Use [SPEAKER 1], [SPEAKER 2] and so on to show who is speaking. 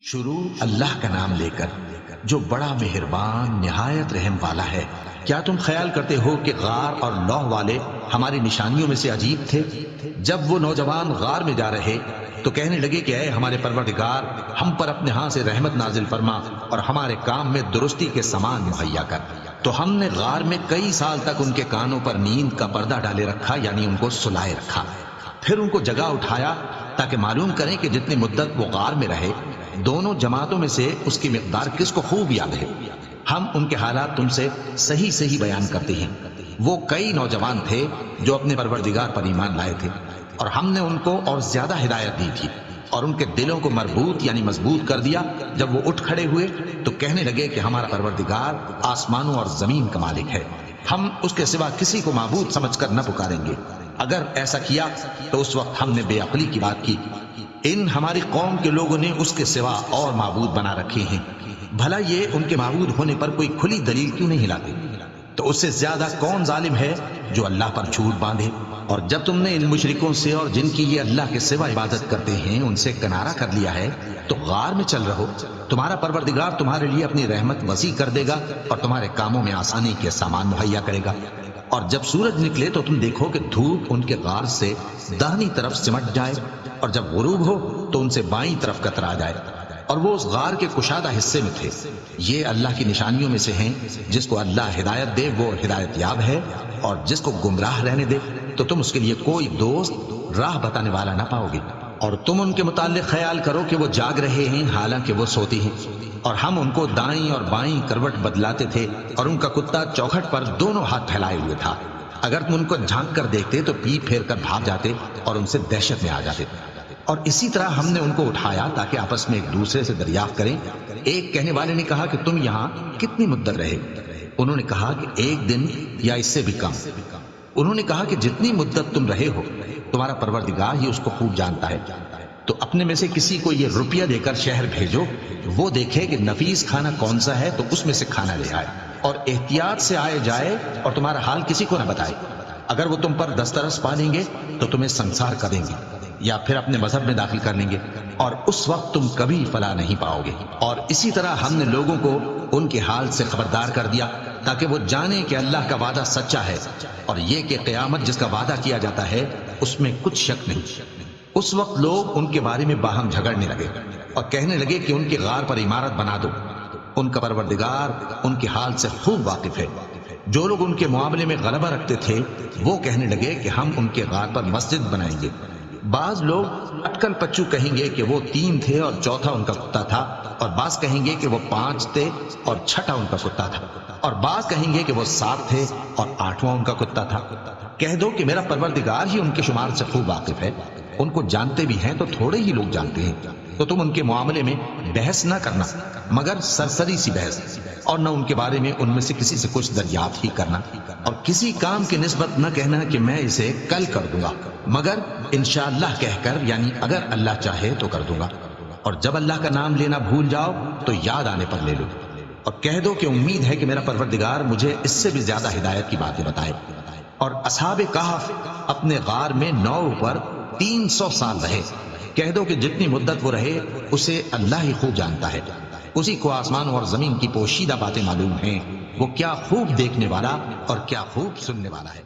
[SPEAKER 1] شروع اللہ کا نام لے کر جو بڑا مہربان نہایت رحم والا ہے۔ کیا تم خیال کرتے ہو کہ غار اور لوح والے ہماری نشانیوں میں سے عجیب تھے؟ جب وہ نوجوان غار میں جا رہے تو کہنے لگے کہ اے ہمارے پروردگار، ہم پر اپنے ہاں سے رحمت نازل فرما اور ہمارے کام میں درستی کے سامان مہیا کر۔ تو ہم نے غار میں کئی سال تک ان کے کانوں پر نیند کا پردہ ڈالے رکھا، یعنی ان کو سلائے رکھا۔ پھر ان کو جگہ اٹھایا تاکہ معلوم کریں کہ جتنی مدت وہ غار میں رہے دونوں جماعتوں میں سے اس کی مقدار کس کو خوب یاد ہے۔ ہم ان کے حالات تم سے صحیح صحیح بیان کرتے ہیں۔ وہ کئی نوجوان تھے جو اپنے پروردگار پر ایمان لائے تھے، اور ہم نے ان کو اور زیادہ ہدایت دی تھی اور ان کے دلوں کو مربوط یعنی مضبوط کر دیا۔ جب وہ اٹھ کھڑے ہوئے تو کہنے لگے کہ ہمارا پروردگار آسمانوں اور زمین کا مالک ہے، ہم اس کے سوا کسی کو معبود سمجھ کر نہ پکاریں گے۔ اگر ایسا کیا تو اس وقت ہم نے بے عقلی کی بات کی۔ ان ہماری قوم کے لوگوں نے اس کے سوا اور معبود بنا رکھے ہیں، بھلا یہ ان کے معبود ہونے پر کوئی کھلی دلیل کیوں نہیں لاتے؟ تو اس سے زیادہ کون ظالم ہے جو اللہ پر جھوٹ باندھے؟ اور جب تم نے ان مشرکوں سے اور جن کی یہ اللہ کے سوا عبادت کرتے ہیں ان سے کنارہ کر لیا ہے تو غار میں چل رہو، تمہارا پروردگار تمہارے لیے اپنی رحمت وسیع کر دے گا اور تمہارے کاموں میں آسانی کے سامان مہیا کرے گا۔ اور جب سورج نکلے تو تم دیکھو کہ دھوپ ان کے غار سے داہنی طرف سمٹ جائے، اور جب غروب ہو تو ان سے بائیں طرف کترا جائے، اور وہ اس غار کے کشادہ حصے میں تھے۔ یہ اللہ کی نشانیوں میں سے ہیں، جس کو اللہ ہدایت دے وہ ہدایت یاب ہے، اور جس کو گمراہ رہنے دے تو تم اس کے لیے کوئی دوست راہ بتانے والا نہ پاؤ گے۔ اور تم ان کے متعلق خیال کرو کہ وہ جاگ رہے ہیں حالانکہ وہ سوتی ہیں، اور ہم ان کو دائیں اور بائیں کروٹ بدلاتے تھے، اور ان کا کتا چوکھٹ پر دونوں ہاتھ پھیلائے ہوئے تھا۔ اگر تم ان کو جھانک کر دیکھتے تو پیٹ پھیر کر بھاگ جاتے اور ان سے دہشت میں آ جاتے۔ اور اسی طرح ہم نے ان کو اٹھایا تاکہ آپس میں ایک دوسرے سے دریافت کریں۔ ایک کہنے والے نے کہا کہ تم یہاں کتنی مدت رہے؟ انہوں نے کہا کہ 1 دن یا اس سے بھی کم۔ انہوں نے کہا کہ جتنی مدت تم رہے ہو تمہارا پروردگار ہی اس کو خوب جانتا ہے، تو اپنے میں سے کسی کو یہ روپیہ دے کر شہر بھیجو، وہ دیکھے کہ نفیس کھانا کون سا ہے تو اس میں سے کھانا لے آئے، اور احتیاط سے آئے جائے اور تمہارا حال کسی کو نہ بتائے۔ اگر وہ تم پر دسترس پا لیں گے تو تمہیں سنسار کر دیں گے یا پھر اپنے مذہب میں داخل کر لیں گے، اور اس وقت تم کبھی فلاح نہیں پاؤ گے۔ اور اسی طرح ہم نے لوگوں کو ان کے حال سے خبردار کر دیا تاکہ وہ جانیں کہ اللہ کا وعدہ سچا ہے، اور یہ کہ قیامت جس کا وعدہ کیا جاتا ہے اس میں کچھ شک نہیں۔ اس وقت لوگ ان کے بارے میں باہم جھگڑنے لگے اور کہنے لگے کہ ان کے غار پر عمارت بنا دو۔ ان کا پروردگار ان کے حال سے خوب واقف ہے۔ جو لوگ ان کے معاملے میں غلبہ رکھتے تھے وہ کہنے لگے کہ ہم ان کے غار پر مسجد بنائیں گے۔ بعض لوگ اٹکل پچو کہیں گے کہ وہ 3 تھے اور چوتھا ان کا کتا تھا، اور بعض کہیں گے کہ وہ 5 تھے اور چھٹا ان کا کتا تھا، اور بعض کہیں گے کہ وہ 7 تھے اور 8واں ان کا کتا تھا۔ کہہ دو کہ میرا پروردگار ہی ان کے شمار سے خوب واقف ہے، ان کو جانتے بھی ہیں تو تھوڑے ہی لوگ جانتے ہیں۔ تو تم ان کے معاملے میں بحث نہ کرنا مگر سرسری سی بحث، اور نہ ان کے بارے میں ان میں سے کسی سے کچھ دریافت ہی کرنا، اور کسی کام کی نسبت نہ کہنا کہ میں اسے کل کر دوں گا، مگر انشاءاللہ کہہ کر، یعنی اگر اللہ چاہے تو کر دوں گا۔ اور جب اللہ کا نام لینا بھول جاؤ تو یاد آنے پر لے لو، اور کہہ دو کہ امید ہے کہ میرا پروردگار مجھے اس سے بھی زیادہ ہدایت کی باتیں بتائے۔ اور اصحاب کہف اپنے غار میں 9 پر 300 سال رہے۔ کہہ دو کہ جتنی مدت وہ رہے اسے اللہ ہی خوب جانتا ہے، اسی کو آسمان اور زمین کی پوشیدہ باتیں معلوم ہیں، وہ کیا خوب دیکھنے والا اور کیا خوب سننے والا ہے۔